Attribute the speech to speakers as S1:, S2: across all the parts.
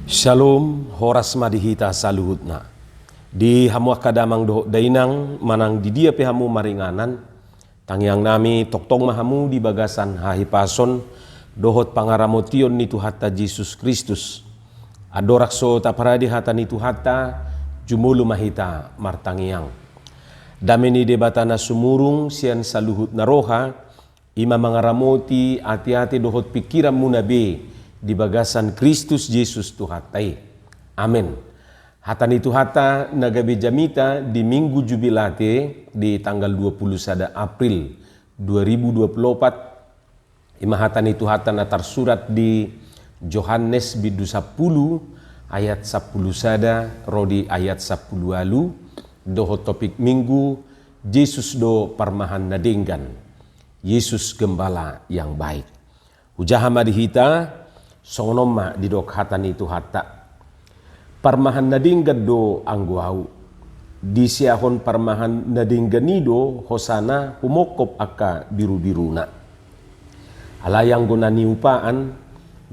S1: Shalom, horas madihita saluhutna. Di hamu akadamang dohok dainang manang di dia pehamu maringanan. Tangyang nami toktong mahamu di bagasan hahipason dohot pangaramotion ni Tuhatta Yesus Kristus. Adorakso taparadi hata ni Tuhatta jumulu mahita martangiang. Dameni debatana sumurung sian saluhut naroha ima mangaramoti ati-ati dohot pikiran munabe di bagasan Kristus Yesus Tuhatai. Amin. Hatani Tuhata nagabe jamita di minggu jubilate di tanggal 21 April 2024. Ima hatani Tuhata natar surat di Yohanes bidu 10 ayat 10 sada rodi ayat 10 alu doho topik minggu Yesus do parmahan nadenggan. Yesus gembala yang baik. Hujahama dihita sonoma di dok hatani Tuhata. Parmahan nadinggan do angguau. Di siahon parmahan nadinggan nido hosana humokop aka biru-biruna. Alayang gonani upaan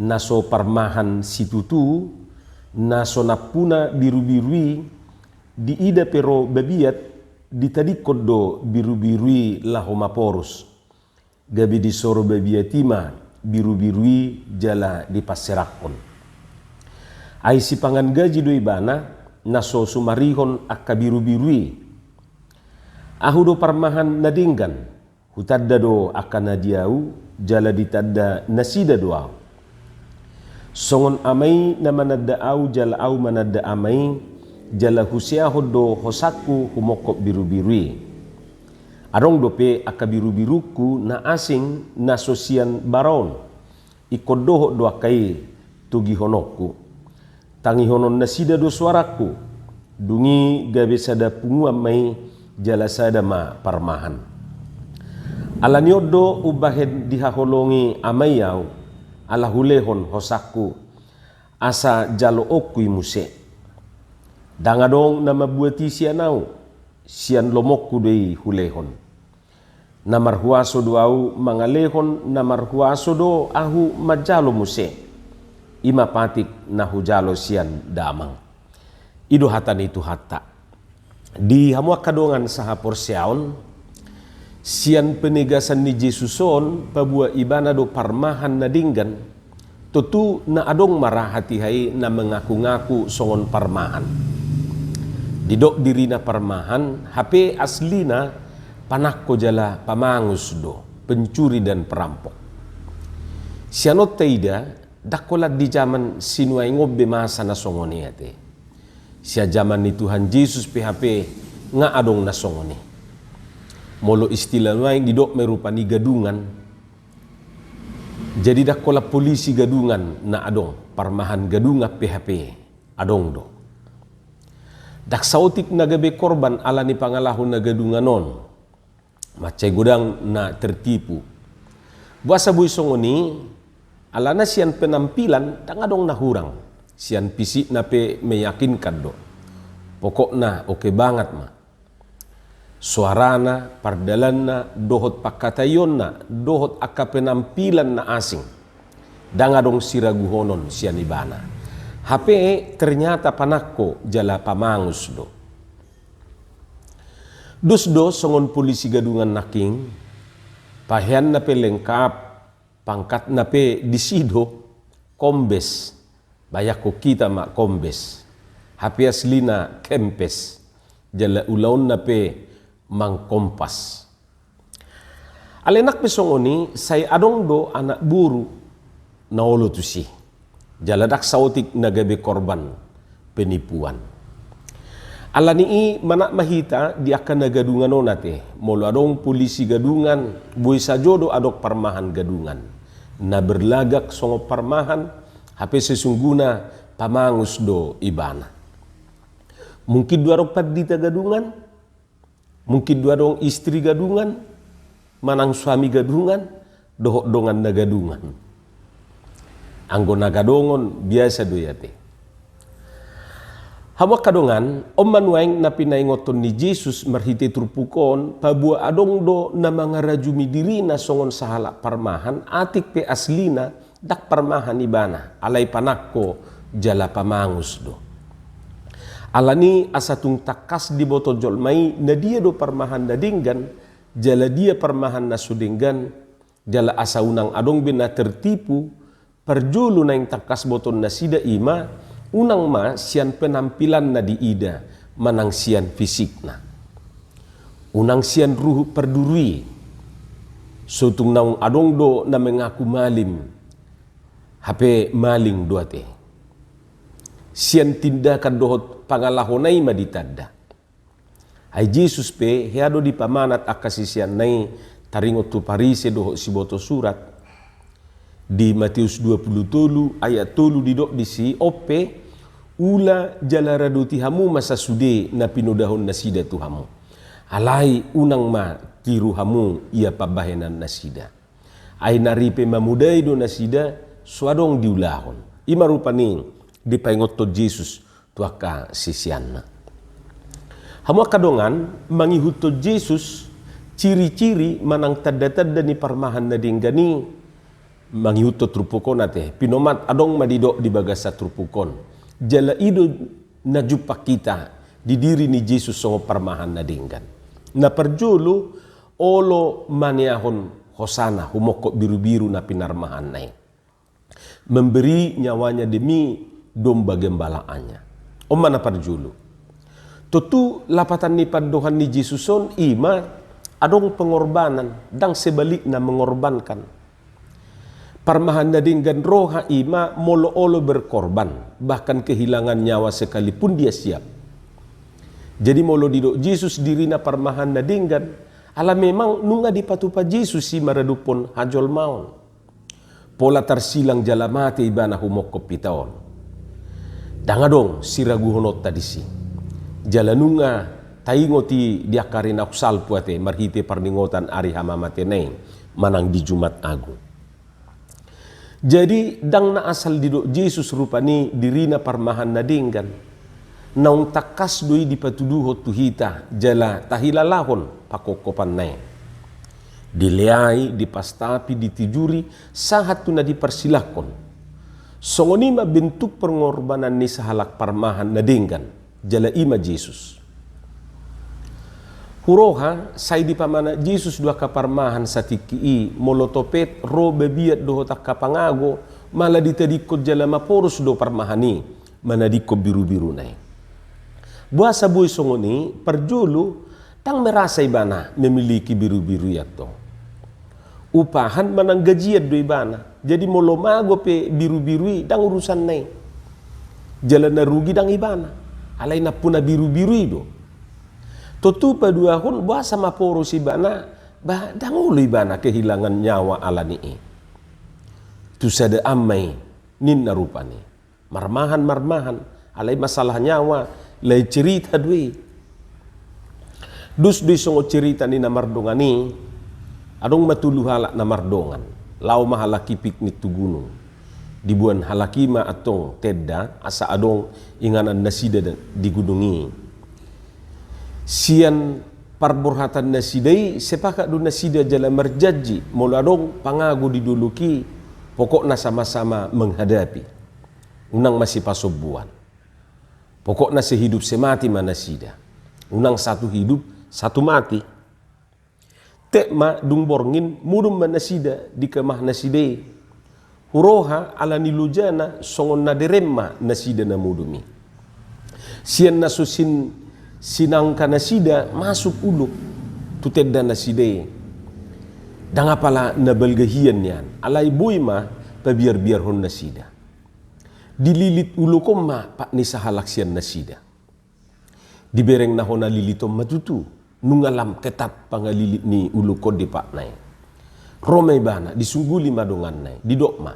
S1: naso parmahan situtu naso napuna biru-birui di ida pero babiat ditadikod do biru-birui lahomaporus. Gabi di soro babiatima biru-birui jala di paserakon. Ai si pangan gaji do ibana naso sumarihon akka biru-birui. Ahu do parmahan nadinggan hutadda do akka nadiau jala ditadda nasida doa. Songon amai na manaddaau jala au manadda amai jala husiahod do hosaku humokop biru-birui. Arong dope aka biru-biruku na asing na sosian baron ikodoho do akai tugi honokku tangi honon nasida do suaraku dungi gabe sada punguam mai jala sada ma parmahan alaniodo ubahed dihaholongi amayau ala hulehon hosaku asa jalo okui muse dangadong na mabuati sianau sian lomokku dei hulehon. Namar huaso do au mangalehon namar huaso do ahu majalo muse. Ima patik na hujalo sian damang. Ido hatan itu hatta. Di hamua kadongan saha porsiaon sian penegasan ni Jesuson pabua ibana do parmahan nadinggan tutu na adong marah hati hai na mengaku-ngaku songon parmahan. Didok dirina parmahan HP aslina panakko jala pamangus do pencuri dan perampok. Sianot taida dakolat di zaman sinuai ngobbe masa nasongoni ate. Sia zaman ni Tuhan Yesus PHP nga adong nasongoni. Molo istilah lain didok merupani gadungan. Jadi dakolat polisi gadungan na adong parmahan gadunga PHP adong do. Dak sautik nagabe korban ala ni pangalahon na gadunganon. Macai gudang na tertipu. Buasa bui songoni alana sian penampilan tangadong nahurang. Sian pisik na pe meyakinkan do. Pokok na oke banget ma. Suarana, pardalanna, dohot pakatayon na, dohot aka penampilan na asing. Dangadong siraguhonon sian ibana. HP ternyata panakko jala pamangus do. Dusdo songon polisi gadungan naking, pahian na pe lengkap, pangkat na pe disido, kombes, bayako kita mak kombes, hapi aslina kempes, jala ulaon na pe mangkompas. Alenak pe songoni, say adong do anak buru, naolo tusi, jala dak sautik nagabe korban, penipuan. Alani manak mahita di akan nagadungan onate. Molo adong polisi gadungan, buy sajodo adok parmahan gadungan. Na berlagak songo parmahan, hape sesungguhna pamangus do ibana. Mungkin dua rok padita gadungan, mungkin dua dong istri gadungan, manang suami gadungan, dohok dongan nagadungan. Anggo nagadongon biasa doyate. Hawa kadongan, manuaing na pinaingoton ni Jesus marhiti turpukon, pabua adong do na mga rajumi diri na songon sahala parmahan, atik pe aslina dak parmahan ibana, alay panakko jala pamangus do. Alani asatung takas di boto jolmai na dia do parmahan na dinggan, jala dia parmahan na sudinggan, jala asa unang adong bina tertipu, perjulu na yung takas boton na sida ima, unang ma siyan penampilan na diida, manang siyan fisik na. Unang siyan ruhu perdurui, sutung naung adong do na mengaku malim, hape maling duate. Siyan tindakan dohot pangalahonay maditanda. Ay Jesus pe, hiado di pamanat akasisiyan nay taringot tu parise dohot si boto surat. Di Matius 27 ayat 3 didok di si ope, ula jalarado tihamu masa sude na pinudahon na sida tuhamu. Alay unang ma tiru hamu ia pabahenan na sida. Ay naripe mamuday do na sida suadong diulahon. Ima rupaning di paingot to Jesus tuaka sisianna. Hamu kadongan mangihut to Jesus ciri-ciri manang tadda-tadda ni parmahan na dinggani mangihut to trupukon ate. Pinomat adong madidok di bagasa trupukon. Jala ido na jupak kita di diri ni Jesus songo parmahan na dinggan. Na perjulu olo maniahon hosana humoko biru-biru na pinarmahan nai. Memberi nyawanya demi domba gembalaannya. O mana perjulu. Tutu lapatan ni padohan ni Jesuson ima adong pengorbanan dang sebalik na mengorbankan. Parmahan na dinggan roha ima molo-olo berkorban, bahkan kehilangan nyawa sekalipun dia siap. Jadi molo didok Jesus diri na parmahan na dinggan, ala memang nunga dipatupa Jesus si maradupon hajol maon. Pola tarsilang jalamate ibana humokop pitaon. Dangadong siraguhonot tadi si. Jalanunga taingoti diakarin aksal puate marhite parningotan ari hamamate neng manang di Jumat Agung. Jadi dang na asal didok Jesus rupani dirina parmahan na dinggan. Naung takas doi dipatuduhot tuhita jala tahilalahon pakokopan nai. Dileai, dipastapi, ditijuri, sahat tu na dipersilahkon. Songonima bentuk pengorbanan ni sahalak parmahan na dinggan jala ima Jesus. Huroha say di pamana Jesus dua kaparmahan sa tiki molotopet ro bebiat do tak kapangago mala ditadikot jala maporus do parmahani manadikot biru-biru nai. Buasa buhay songoni perjulu tang merasa ibana memiliki biru-biru yato. Upahan manang gajiat do ibana. Jadi molomago pe biru-birui dang urusan nai. Jalan na rugi dang ibana. Alay na puna biru-birui do. Tutu paduahon buasa maporos ibana bah dang ulo ibana kehilangan nyawa alani e. Tu sada amai nin narupani. Marmahan alay masalah nyawa lay cerita dui. Dus dui songo cerita ni namardongani adong matuluhala namardongan. Lau mahalaki piknik tu gunung. Dibuan halakima atong tedda asa adong inganan nasida di gunungi. Sian parborhatan nasidai sepakat du nasida jala merjaji mula adong pangagu diduluki pokokna sama-sama menghadapi. Unang masih pasobuan. Pokoknya sehidup semati mana sida. Unang satu hidup, satu mati. Tekma dung borngin mudum mana sida di kemah naside. Huroha ala nilujana songon naderemma nasida na mudumi. Sian nasusin sinangka nasida masuk uluk tutedda naside. Dangapala nabelgahian yan. Alay boyma pabiar-biar hon nasida. Dililit ulukom ma pak ni sahalaksian nasida. Dibereng nahona lilitom matutu. Nungalam ketat pangalilit ni ulukod di pak nai. Romay bana disungguli madongan nai. Didok ma.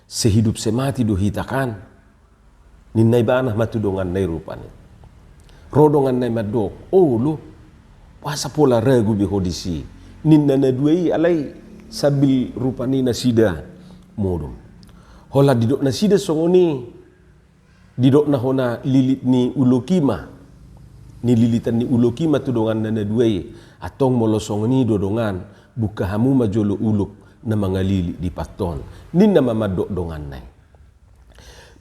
S1: Sehidup semati do hitakan. Ninay bana matudongan nai rupani. Rodongan nai madok. Oh lo. Wasa pola ragu bihodisi. Ninna na duai alay sabil rupani nasida modum. Hola didok na sida songoni didok na hona lilit ni ulokima ni lilitan ni ulokima tu dongan na duai atong molo songoni dodongan buka hamu majolo uluk na mga lilit di paton nin na mamadok dongan nai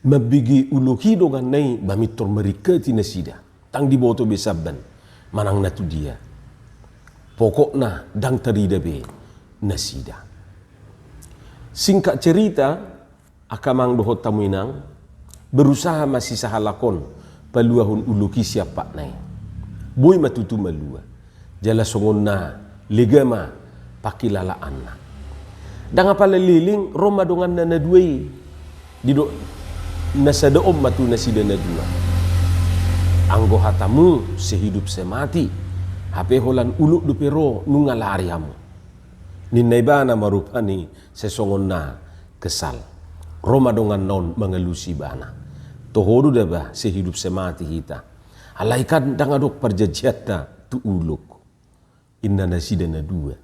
S1: Mabigi uluhi dongan nai bamitor mereka tina sida. Tang di boto besaban manang natu dia. Pokokna dang terida be nasida. Singkat cerita, akamang dohot tamuinang berusaha masih sahalakon paluahun uluki siapa nai. Boy matutu malua. Jala songonna legama pakilala anna. Dang apala liling Roma dongan nana duai dido nasada om matu nasida na dua. Anggo hatamu sehidup semati. Hape holan uluk dupero nungalari hamu. Ninay bana marupani sesongon na kesal. Roma dongan non mengelusi bana. Tohodu daba sehidup semati hita. Alaikan dangadok perjajiata tu uluk. Inna nasida na dua.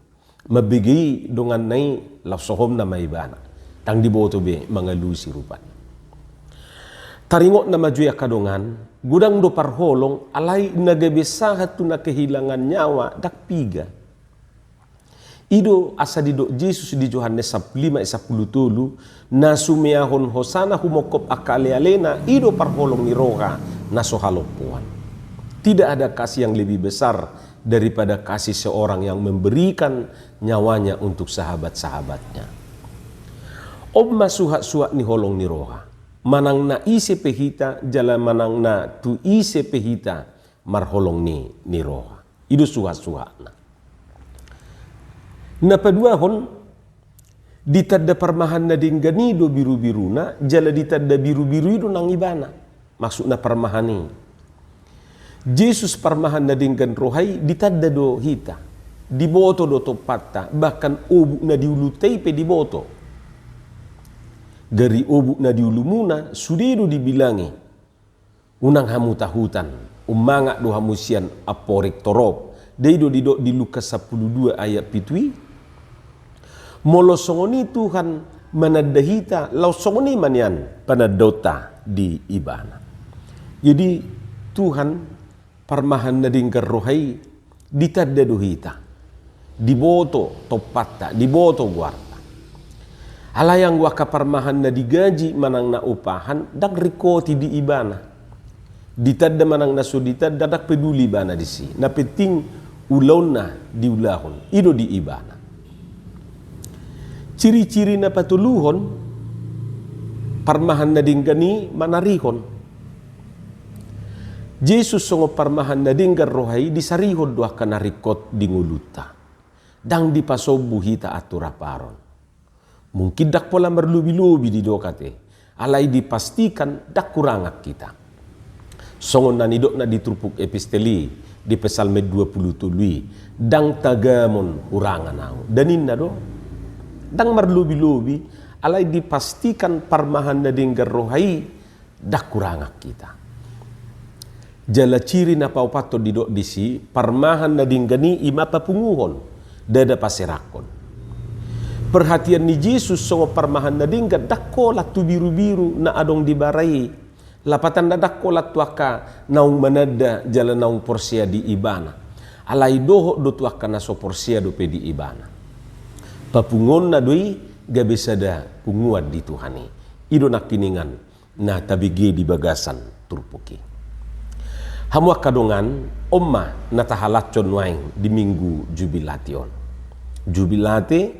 S1: Mabigi dongan nai lafsohom na may bana. Tang diboto be mengelusi rupani. Taringot na majuya kadongan, gudang do parholong, alay nagabesahat tu na kehilangan nyawa, dak piga. Ido asa didok Jesus di Yohanes 5:10 na sumiahon hosana humokop akale-alena, ido parholong ni roha na sohalopuan. Tidak ada kasih yang lebih besar daripada kasih seorang yang memberikan nyawanya untuk sahabat-sahabatnya. Omma suhat-suhat ni holong ni roha. Manang na ise pehita jala manang na tu ise pehita marholong ni roha. Idu suha-suha na. Na paduahon ditadda parmahan na din ganido biru-biru na jala ditadda biru-biru itu nang ibana. Maksud na parmahani. Jesus parmahan na din gan rohai ditadda do hita. Diboto do topata bahkan obu na diulutai pe diboto. Gari obuk na diulumuna sudedo dibilangi unang hamu tahutan umangak do hamusian aporek torop deido didok di Lukas 12 ayat pitui molosongoni Tuhan manadahita lausongoni manian panadota di ibana. Jadi Tuhan parmahan na dingkar rohai ditadda dohita diboto topata diboto guarta. Alayang waka parmahan na digaji manang na upahan dak rikoti di ibana. Ditadda manang na sudita dadak peduli bana disi. Na penting ulaw na diulahon. Ido di ibana. Ciri-ciri na patuluhon parmahan na dinggani manarihon. Jesus songo parmahan na dinggar rohai disarihon doa kanarikot dinguluta. Dang dipasobu hita aturaparon. Mungkin dak pola merlubi-lubi di dokate. Alai dipastikan dak kurangak kita. Songon na nidok na ditrupuk episteli di Pesalme 20 tului. Dang tagamon urangan au. Danin na do. Dang merlubi-lubi. Alai dipastikan parmahan na dinggar rohai dak kurangak kita. Jala ciri na paupato didok disi parmahan na dinggani ima papunguhon. Dada paserakon. Perhatian ni Jesus songo parmahan na dinggat dakko latu biru-biru na adong dibarai. Lapatan na dakko latu aka naung manada jala naung porsia di ibana. Alai doho do tuaka na so porsia do pe di ibana. Papungon na doi gabesada punguad di Tuhani. Ido nakiningan na tabige di bagasan turpuki. Hamua kadongan omma na tahalacon waing di minggu jubilation. Jubilate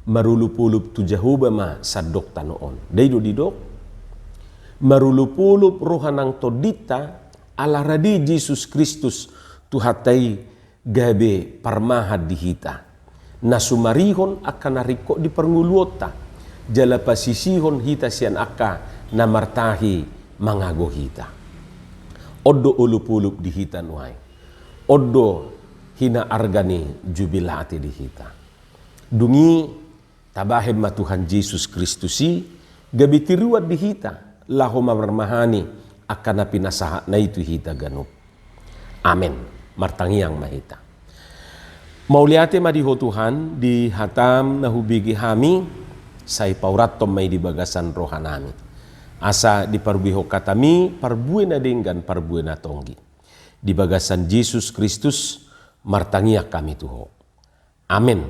S1: marulupulup tu Jehovah ma sadok tanoon. Daido didok marulupulup rohanang todita ala radi Jesus Kristus tuhatai gabe parmahad dihita. Nasumarihon akan nariko di pernguluota jala pasisihon hita sian aka namartahi mangago hita. Oddo ulupulup dihita nuai. Oddo hina argani jubilate dihita. Dungi tabahem ma Tuhan Yesus Kristusi gabi tiruat di hita laho mamarmahani akan na pinasaha na itu hita ganup. Amen. Martangiang mahita. Mauliate madiho Tuhan di hatam na hubigi hami say pauratom may di bagasan rohanami. Asa di parbiho katami parbue na dinggan parbue na tonggi. Di bagasan Yesus Kristus martangiak kami tuho. Amen.